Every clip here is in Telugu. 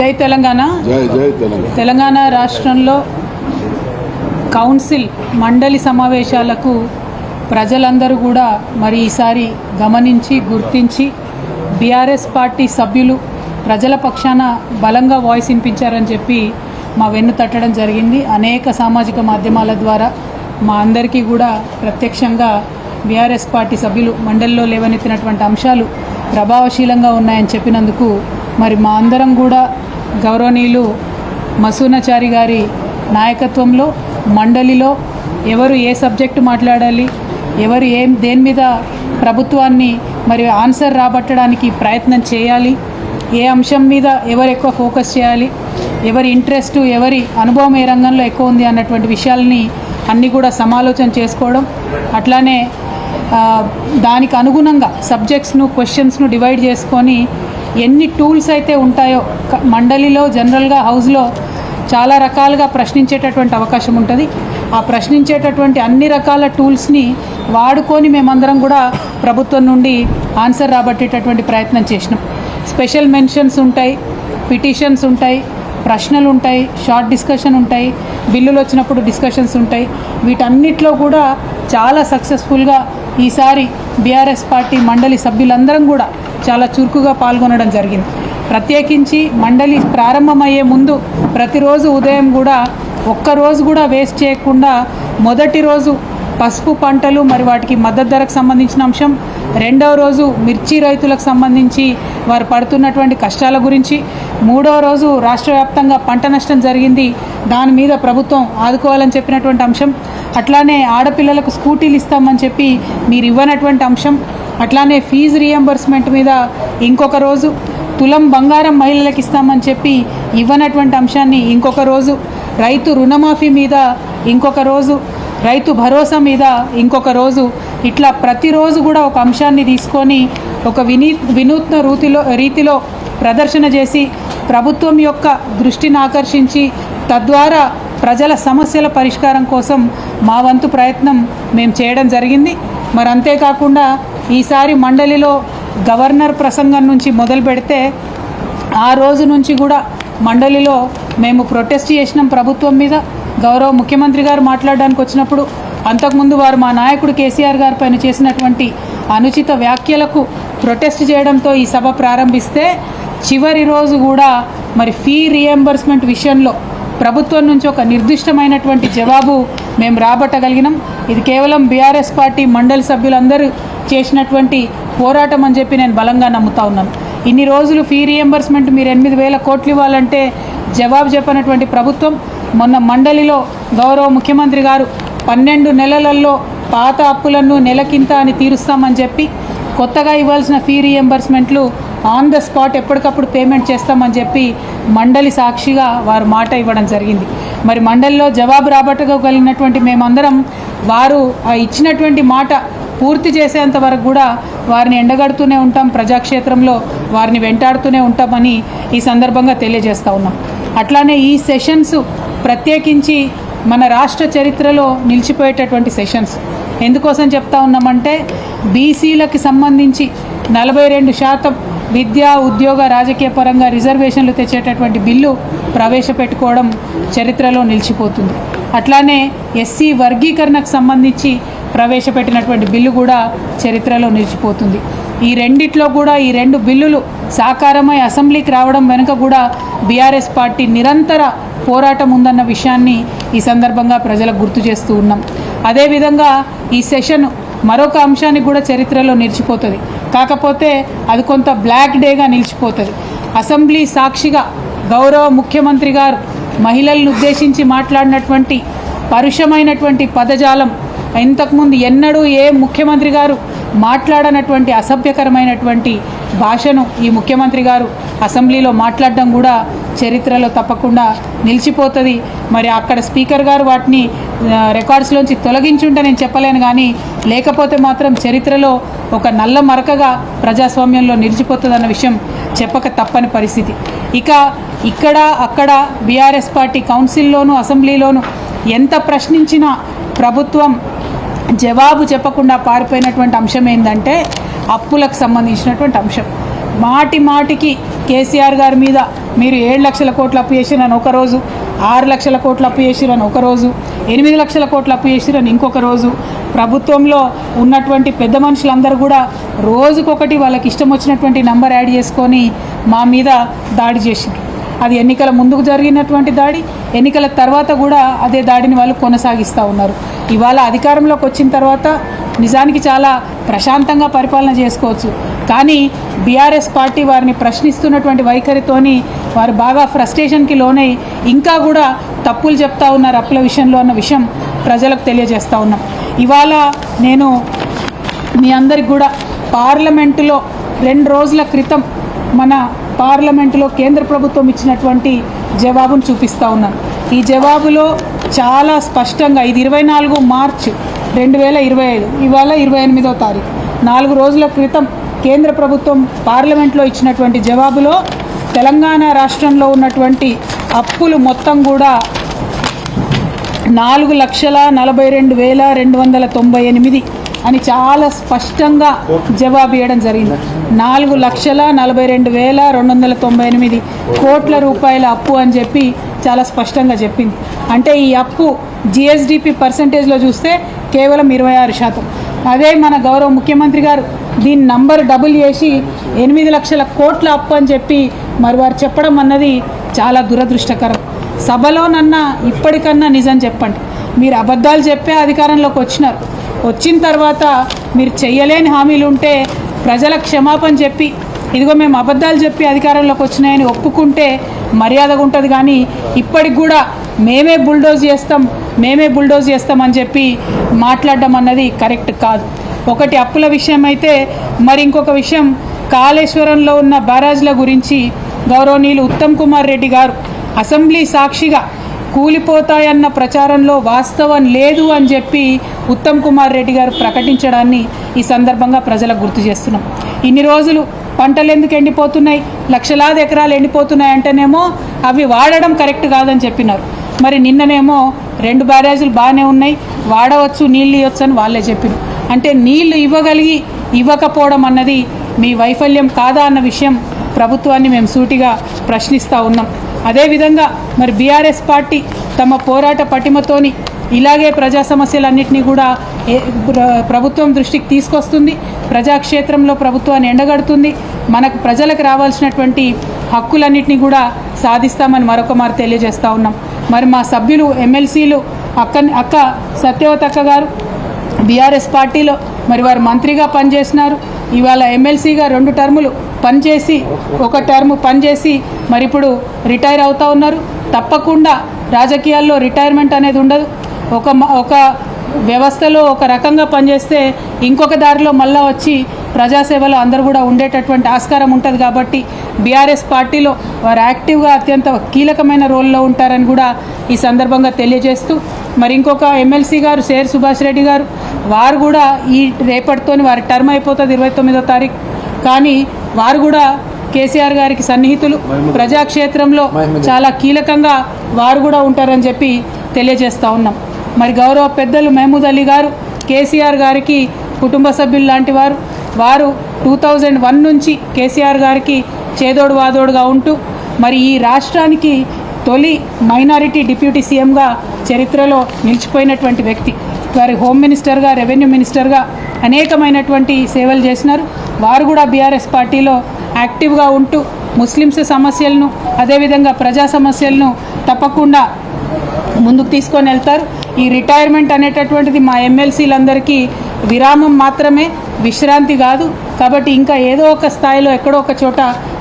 జై తెలంగాణ. తెలంగాణ రాష్ట్రంలో కౌన్సిల్ మండలి సమావేశాలకు ప్రజలందరూ కూడా మరి ఈసారి గమనించి గుర్తించి బీఆర్ఎస్ పార్టీ సభ్యులు ప్రజల పక్షాన బలంగా వాయిస్ వినిపించారని చెప్పి మా వెన్ను తట్టడం జరిగింది. అనేక సామాజిక మాధ్యమాల ద్వారా మా అందరికీ కూడా ప్రత్యక్షంగా బీఆర్ఎస్ పార్టీ సభ్యులు మండలిలో లేవనెత్తినటువంటి అంశాలు ప్రభావశీలంగా ఉన్నాయని చెప్పినందుకు మరి మా అందరం కూడా గౌరవనీయులు మసూనాచారి గారి నాయకత్వంలో మండలిలో ఎవరు ఏ సబ్జెక్టు మాట్లాడాలి, ఎవరు దేని మీద ప్రభుత్వాన్ని మరి ఆన్సర్ రాబట్టడానికి ప్రయత్నం చేయాలి, ఏ అంశం మీద ఎవరు ఎక్కువ ఫోకస్ చేయాలి, ఎవరి ఇంట్రెస్ట్ ఎవరి అనుభవం ఏ రంగంలో ఎక్కువ ఉంది అన్నటువంటి విషయాలని అన్నీ కూడా సమాలోచన చేసుకోవడం, అట్లానే దానికి అనుగుణంగా సబ్జెక్ట్స్ను క్వశ్చన్స్ను డివైడ్ చేసుకొని ఎన్ని టూల్స్ అయితే ఉంటాయో మండలిలో జనరల్గా హౌస్లో చాలా రకాలుగా ప్రశ్నించేటటువంటి అవకాశం ఉంటుంది. ఆ ప్రశ్నించేటటువంటి అన్ని రకాల టూల్స్ని వాడుకొని మేమందరం కూడా ప్రభుత్వం నుండి ఆన్సర్ రాబట్టేటటువంటి ప్రయత్నం చేసినాం. స్పెషల్ మెన్షన్స్ ఉంటాయి, పిటిషన్స్ ఉంటాయి, ప్రశ్నలు ఉంటాయి, షార్ట్ డిస్కషన్ ఉంటాయి, బిల్లులు వచ్చినప్పుడు డిస్కషన్స్ ఉంటాయి. వీటన్నిటిలో కూడా చాలా సక్సెస్ఫుల్గా ఈసారి బీఆర్ఎస్ పార్టీ మండలి సభ్యులందరం కూడా చాలా చురుకుగా పాల్గొనడం జరిగింది. ప్రత్యేకించి మండలి ప్రారంభమయ్యే ముందు ప్రతిరోజు ఉదయం కూడా ఒక్కరోజు కూడా వేస్ట్ చేయకుండా మొదటి రోజు పసుపు పంటలు మరి వాటికి మద్దతు ధరకు సంబంధించిన అంశం, రెండవ రోజు మిర్చి రైతులకు సంబంధించి వారు పడుతున్నటువంటి కష్టాల గురించి, మూడవ రోజు రాష్ట్ర వ్యాప్తంగా పంట నష్టం జరిగింది, దాని మీద ప్రభుత్వం ఆదుకోవాలని చెప్పినటువంటి అంశం, అట్లానే ఆడపిల్లలకు స్కూటీలు ఇస్తామని చెప్పి మీరు ఇవ్వనటువంటి అంశం, అట్లానే ఫీజు రియంబర్స్మెంట్ మీద ఇంకొక రోజు, తులం బంగారం మహిళలకు ఇస్తామని చెప్పి ఇవ్వనటువంటి అంశాన్ని ఇంకొక రోజు, రైతు రుణమాఫీ మీద ఇంకొక రోజు, రైతు భరోసా మీద ఇంకొక రోజు, ఇట్లా ప్రతిరోజు కూడా ఒక అంశాన్ని తీసుకొని ఒక వినూత్న రీతిలో ప్రదర్శన చేసి ప్రభుత్వం యొక్క దృష్టిని ఆకర్షించి తద్వారా ప్రజల సమస్యల పరిష్కారం కోసం మా వంతు ప్రయత్నం మేము చేయడం జరిగింది. మరి అంతేకాకుండా ఈసారి మండలిలో గవర్నర్ ప్రసంగం నుంచి మొదలు పెడితే ఆ రోజు నుంచి కూడా మండలిలో మేము ప్రొటెస్ట్ చేసినాం ప్రభుత్వం మీద. గౌరవ ముఖ్యమంత్రి గారు మాట్లాడడానికి వచ్చినప్పుడు అంతకుముందు వారు మా నాయకుడు కేసీఆర్ గారి పైన చేసినటువంటి అనుచిత వ్యాఖ్యలకు ప్రొటెస్ట్ చేయడంతో ఈ సభ ప్రారంభిస్తే చివరి రోజు కూడా మరి ఫీ రియంబర్స్మెంట్ విషయంలో ప్రభుత్వం నుంచి ఒక నిర్దిష్టమైనటువంటి జవాబు మేము రాబట్టగలిగినాం. ఇది కేవలం బీఆర్ఎస్ పార్టీ మండలి సభ్యులందరూ చేసినటువంటి పోరాటం అని చెప్పి నేను బలంగా నమ్ముతా ఉన్నాను. ఇన్ని రోజులు ఫీ రియంబర్స్మెంట్ మీరు 8,000 కోట్లు ఇవ్వాలంటే జవాబు చెప్పినటువంటి ప్రభుత్వం మొన్న మండలిలో గౌరవ ముఖ్యమంత్రి గారు 12 నెలలలో పాత అప్పులను నెలకింత అని తీరుస్తామని చెప్పి కొత్తగా ఇవ్వాల్సిన ఫీ రియంబర్స్మెంట్లు ఆన్ ద స్పాట్ ఎప్పటికప్పుడు పేమెంట్ చేస్తామని చెప్పి మండలి సాక్షిగా వారు మాట ఇవ్వడం జరిగింది. మరి మండలిలో జవాబు రాబట్టగలిగినటువంటి మేమందరం వారు ఇచ్చినటువంటి మాట పూర్తి చేసేంత వరకు కూడా వారిని ఎండగడుతూనే ఉంటాం, ప్రజాక్షేత్రంలో వారిని వెంటాడుతూనే ఉంటామని ఈ సందర్భంగా తెలియజేస్తూ ఉన్నాం. అట్లానే ఈ సెషన్స్ ప్రత్యేకించి మన రాష్ట్ర చరిత్రలో నిలిచిపోయేటటువంటి సెషన్స్. ఎందుకోసం చెప్తా ఉన్నామంటే బీసీలకు సంబంధించి 42% విద్యా ఉద్యోగ రాజకీయ పరంగా రిజర్వేషన్లు తెచ్చేటటువంటి బిల్లు ప్రవేశపెట్టుకోవడం చరిత్రలో నిలిచిపోతుంది. అట్లానే ఎస్సీ వర్గీకరణకు సంబంధించి ప్రవేశపెట్టినటువంటి బిల్లు కూడా చరిత్రలో నిలిచిపోతుంది. ఈ రెండిట్లో కూడా ఈ 2 బిల్లులు సాకారమై అసెంబ్లీకి రావడం వెనుక కూడా బీఆర్ఎస్ పార్టీ నిరంతర పోరాటం ఉందన్న విషయాన్ని ఈ సందర్భంగా ప్రజలకు గుర్తు చేస్తూ ఉన్నాం. అదేవిధంగా ఈ సెషన్ మరొక అంశానికి కూడా చరిత్రలో నిలిచిపోతుంది. కాకపోతే అది కొంత బ్లాక్ డేగా నిలిచిపోతుంది. అసెంబ్లీ సాక్షిగా గౌరవ ముఖ్యమంత్రి గారు మహిళలను ఉద్దేశించి మాట్లాడినటువంటి పరుషమైనటువంటి పదజాలం ఇంతకుముందు ఎన్నడూ ఏ ముఖ్యమంత్రి గారు మాట్లాడనటువంటి అసభ్యకరమైనటువంటి భాషను ఈ ముఖ్యమంత్రి గారు అసెంబ్లీలో మాట్లాడడం కూడా చరిత్రలో తప్పకుండా నిలిచిపోతుంది. మరి అక్కడ స్పీకర్ గారు వాటిని రికార్డ్స్లోంచి తొలగించుంటే నేను చెప్పలేను, కానీ లేకపోతే మాత్రం చరిత్రలో ఒక నల్ల మరకగా ప్రజాస్వామ్యంలో నిలిచిపోతుందన్న విషయం చెప్పక తప్పని పరిస్థితి. ఇక ఇక్కడ అక్కడ బీఆర్ఎస్ పార్టీ కౌన్సిల్లోనూ అసెంబ్లీలోనూ ఎంత ప్రశ్నించినా ప్రభుత్వం జవాబు చెప్పకుండా పారిపోయినటువంటి అంశం ఏంటంటే అప్పులకు సంబంధించినటువంటి అంశం. మాటి మాటికి కేసీఆర్ గారి మీద మీరు 7 లక్షల కోట్లు అప్పు చేసిరని ఒకరోజు, 6 లక్షల కోట్లు అప్పు చేసిరని ఒకరోజు, 8 లక్షల కోట్లు అప్పు చేసిరని ఇంకొక రోజు, ప్రభుత్వంలో ఉన్నటువంటి పెద్ద మనుషులందరూ కూడా రోజుకొకటి వాళ్ళకి ఇష్టం వచ్చినటువంటి నంబర్ యాడ్ చేసుకొని మా మీద దాడి చేసిండ్రు. అది ఎన్నికల ముందుకు జరిగినటువంటి దాడి, ఎన్నికల తర్వాత కూడా అదే దాడిని వాళ్ళు కొనసాగిస్తూ ఉన్నారు. ఇవాళ అధికారంలోకి వచ్చిన తర్వాత నిజానికి చాలా ప్రశాంతంగా పరిపాలన చేసుకోవచ్చు, కానీ బీఆర్ఎస్ పార్టీ వారిని ప్రశ్నిస్తున్నటువంటి వైఖరితోని వారు బాగా ఫ్రస్ట్రేషన్కి లోనై ఇంకా కూడా తప్పులు చెప్తా ఉన్నారు అప్పుల విషయంలో అన్న విషయం ప్రజలకు తెలియజేస్తూ ఉన్నాం. ఇవాళ నేను మీ అందరికి కూడా పార్లమెంటులో 2 రోజుల క్రితం మన పార్లమెంటులో కేంద్ర ప్రభుత్వం ఇచ్చినటువంటి జవాబును చూపిస్తూ ఉన్నాను. ఈ జవాబులో చాలా స్పష్టంగా, ఇది 24 మార్చి 2025, ఇవాళ 28వ తారీఖు, 4 రోజుల క్రితం కేంద్ర ప్రభుత్వం పార్లమెంట్లో ఇచ్చినటువంటి జవాబులో తెలంగాణ రాష్ట్రంలో ఉన్నటువంటి అప్పులు మొత్తం కూడా 4,42,298 అని చాలా స్పష్టంగా జవాబు ఇవ్వడం జరిగింది. 4,42,298 కోట్ల రూపాయల అప్పు అని చెప్పి చాలా స్పష్టంగా చెప్పింది. అంటే ఈ అప్పు జిఎస్డిపి పర్సంటేజ్లో చూస్తే కేవలం 26%. అదే మన గౌరవ ముఖ్యమంత్రి గారు దీని నంబర్ డబుల్ చేసి 8 లక్షల కోట్ల అప్పు అని చెప్పి మరి వారు చెప్పడం అన్నది చాలా దురదృష్టకరం. సభలోనన్నా ఇప్పటికన్నా నిజం చెప్పండి. మీరు అబద్ధాలు చెప్పే అధికారంలోకి వచ్చిన తర్వాత మీరు చెయ్యలేని హామీలు ఉంటే ప్రజల క్షమాపణ చెప్పి ఇదిగో మేము అబద్ధాలు చెప్పి అధికారంలోకి వచ్చినాయని ఒప్పుకుంటే మర్యాదగా ఉంటుంది. కానీ ఇప్పటికి కూడా మేమే బుల్డోజ్ చేస్తాం అని చెప్పి మాట్లాడడం అన్నది కరెక్ట్ కాదు. ఒకటి అప్పుల విషయం అయితే, మరి ఇంకొక విషయం కాళేశ్వరంలో ఉన్న బ్యారాజ్ల గురించి గౌరవనీయులు ఉత్తమ్ కుమార్ రెడ్డి గారు అసెంబ్లీ సాక్షిగా కూలిపోతాయన్న ప్రచారంలో వాస్తవం లేదు అని చెప్పి ఉత్తమ్ కుమార్ రెడ్డి గారు ప్రకటించడాన్ని ఈ సందర్భంగా ప్రజలకు గుర్తు చేస్తున్నాం. ఇన్ని రోజులు పంటలు ఎందుకు ఎండిపోతున్నాయి, లక్షలాది ఎకరాలు ఎండిపోతున్నాయి అంటేనేమో అవి వాడడం కరెక్ట్ కాదని చెప్పినారు. మరి నిన్ననేమో 2 బ్యారేజీలు బాగానే ఉన్నాయి, వాడవచ్చు, నీళ్ళు ఇవ్వచ్చు అని వాళ్ళే చెప్పారు. అంటే నీళ్లు ఇవ్వకపోవడం అన్నది మీ వైఫల్యం కాదా అన్న విషయం ప్రభుత్వాన్ని మేము సూటిగా ప్రశ్నిస్తూ ఉన్నాం. అదేవిధంగా మరి బీఆర్ఎస్ పార్టీ తమ పోరాట పటిమతోని ఇలాగే ప్రజా సమస్యలన్నింటినీ కూడా ప్రభుత్వం దృష్టికి తీసుకొస్తుంది, ప్రజాక్షేత్రంలో ప్రభుత్వాన్ని ఎండగడుతుంది, మనకు ప్రజలకు రావాల్సినటువంటి హక్కులన్నింటినీ కూడా సాధిస్తామని మరొక మారు తెలియజేస్తూ ఉన్నాం. మరి మా సభ్యులు ఎమ్మెల్సీలు అక్క సత్యవతి అక్క గారు బీఆర్ఎస్ పార్టీలో మరి వారు మంత్రిగా పనిచేసినారు. ఇవాళ ఎమ్మెల్సీగా 2 టర్ములు పనిచేసి 1 టర్ము పనిచేసి మరి ఇప్పుడు రిటైర్ అవుతూ ఉన్నారు. తప్పకుండా రాజకీయాల్లో రిటైర్మెంట్ అనేది ఉండదు. ఒక వ్యవస్థలో ఒక రకంగా పనిచేస్తే ఇంకొక దారిలో మళ్ళా వచ్చి ప్రజాసేవలో అందరూ కూడా ఉండేటటువంటి ఆస్కారం ఉంటుంది. కాబట్టి బీఆర్ఎస్ పార్టీలో వారు యాక్టివ్గా అత్యంత కీలకమైన రోల్లో ఉంటారని కూడా ఈ సందర్భంగా తెలియజేస్తూ, మరి ఇంకొక ఎమ్మెల్సీ గారు సేర్ సుభాష్ రెడ్డి గారు వారు కూడా ఈ రేపటితోని వారి టర్మ్ అయిపోతుంది 29వ తారీఖు. కానీ వారు కూడా కేసీఆర్ గారికి సన్నిహితులు, ప్రజాక్షేత్రంలో చాలా కీలకంగా వారు కూడా ఉంటారని చెప్పి తెలియజేస్తూ ఉన్నాం. మరి గౌరవ పెద్దలు మహమూద్ అలీ గారు కేసీఆర్ గారికి కుటుంబ సభ్యులు లాంటి వారు 2001 నుంచి కేసీఆర్ గారికి చేదోడు వాదోడుగా ఉంటూ మరి ఈ రాష్ట్రానికి తొలి మైనారిటీ డిప్యూటీ సీఎంగా చరిత్రలో నిలిచిపోయినటువంటి వ్యక్తి. వారి హోమ్ మినిస్టర్గా, రెవెన్యూ మినిస్టర్గా అనేకమైనటువంటి సేవలు చేసినారు. వారు కూడా బీఆర్ఎస్ పార్టీలో యాక్టివ్గా ఉంటూ ముస్లిమ్స్ సమస్యలను అదేవిధంగా ప్రజా సమస్యలను తప్పకుండా ముందుకు తీసుకొని వెళ్తారు. ఈ రిటైర్మెంట్ అనేటటువంటిది మా ఎమ్మెల్సీలందరికీ విరామం మాత్రమే, విశ్రాంతి కాదు. కాబట్టి ఇంకా ఏదో ఒక స్థాయిలో ఎక్కడో ఒక చోట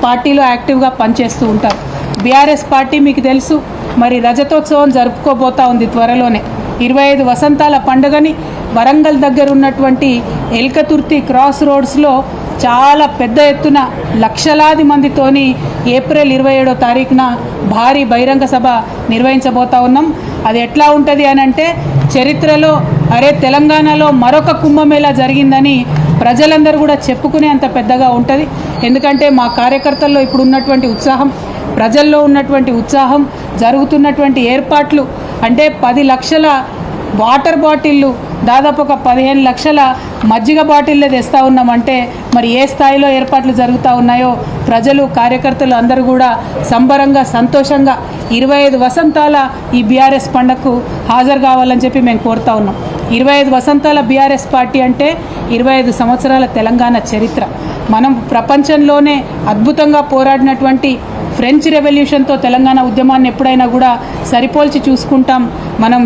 పార్టీలో యాక్టివ్గా పనిచేస్తూ ఉంటారు. బీఆర్ఎస్ పార్టీ మీకు తెలుసు మరి రజతోత్సవం జరుపుకోబోతా ఉంది త్వరలోనే. 25 వసంతాల పండుగని వరంగల్ దగ్గర ఉన్నటువంటి ఎల్కతుర్తి క్రాస్ రోడ్స్లో చాలా పెద్ద ఎత్తున లక్షలాది మందితోని ఏప్రిల్ 27వ తారీఖున భారీ బహిరంగ సభ నిర్వహించబోతా ఉన్నాం. అది ఎట్లా ఉంటుంది అని అంటే చరిత్రలో తెలంగాణలో మరొక కుంభమేళా జరిగిందని ప్రజలందరూ కూడా చెప్పుకునే అంత పెద్దగా ఉంటుంది. ఎందుకంటే మా కార్యకర్తల్లో ఇప్పుడు ఉన్నటువంటి ఉత్సాహం, ప్రజల్లో ఉన్నటువంటి ఉత్సాహం, జరుగుతున్నటువంటి ఏర్పాట్లు అంటే 10 లక్షల వాటర్ బాటిళ్ళు, దాదాపు ఒక 15 లక్షల మజ్జిగ బాటిల్లే తెస్తూ ఉన్నామంటే మరి ఏ స్థాయిలో ఏర్పాట్లు జరుగుతూ ఉన్నాయో ప్రజలు కార్యకర్తలు అందరూ కూడా సంబరంగా సంతోషంగా 25 వసంతాల ఈ బీఆర్ఎస్ పండగకు హాజరు కావాలని చెప్పి మేము కోరుతా ఉన్నాం. 25 వసంతాల బీఆర్ఎస్ పార్టీ అంటే 25 సంవత్సరాల తెలంగాణ చరిత్ర. మనం ప్రపంచంలోనే అద్భుతంగా పోరాడినటువంటి ఫ్రెంచ్ రెవల్యూషన్తో తెలంగాణ ఉద్యమాన్ని ఎప్పుడైనా కూడా సరిపోల్చి చూసుకుంటాం. మనం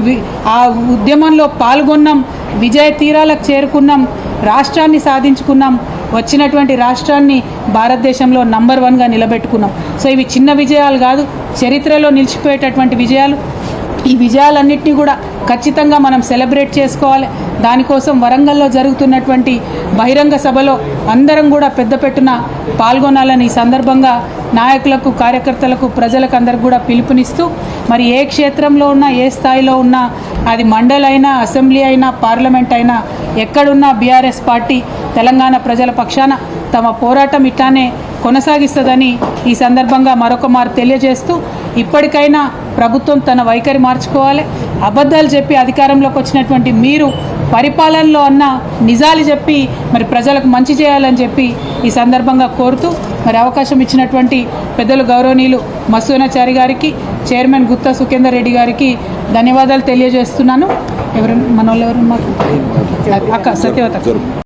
ఆ ఉద్యమంలో పాల్గొన్నాం, విజయ తీరాలకు చేరుకున్నాం, రాష్ట్రాన్ని సాధించుకున్నాం, వచ్చినటువంటి రాష్ట్రాన్ని భారతదేశంలో నంబర్ 1గా నిలబెట్టుకున్నాం. సో ఇవి చిన్న విజయాలు కాదు, చరిత్రలో నిలిచిపోయేటటువంటి విజయాలు. ఈ విజయాలన్నింటినీ కూడా ఖచ్చితంగా మనం సెలబ్రేట్ చేసుకోవాలి. దానికోసం వరంగల్లో జరుగుతున్నటువంటి బహిరంగ సభలో అందరం కూడా పెద్దపెట్టున పాల్గొనాలని ఈ సందర్భంగా నాయకులకు, కార్యకర్తలకు, ప్రజలకు అందరికి కూడా పిలుపునిస్తూ మరి ఏ క్షేత్రంలో ఉన్నా, ఏ స్థాయిలో ఉన్నా, అది మండలి అయినా, అసెంబ్లీ అయినా, పార్లమెంట్ అయినా, ఎక్కడున్నా బీఆర్ఎస్ పార్టీ తెలంగాణ ప్రజల పక్షాన తమ పోరాటం ఇట్లానే కొనసాగిస్తుందని ఈ సందర్భంగా మరొక మారు తెలియజేస్తూ ఇప్పటికైనా ప్రభుత్వం తన వైఖరి మార్చుకోవాలి. అబద్ధాలు చెప్పి అధికారంలోకి వచ్చినటువంటి మీరు పరిపాలనలో అన్న నిజాలు చెప్పి మరి ప్రజలకు మంచి చేయాలని చెప్పి ఈ సందర్భంగా కోరుతూ మరి అవకాశం ఇచ్చినటువంటి పెద్దలు గౌరవనీయులు మసూనాచారి గారికి, చైర్మన్ గుత్తా సుఖేందర్ రెడ్డి గారికి ధన్యవాదాలు తెలియజేస్తున్నాను. ఎవరు మనోళ్ళు ఎవరు మాకు అక్క సత్యవత.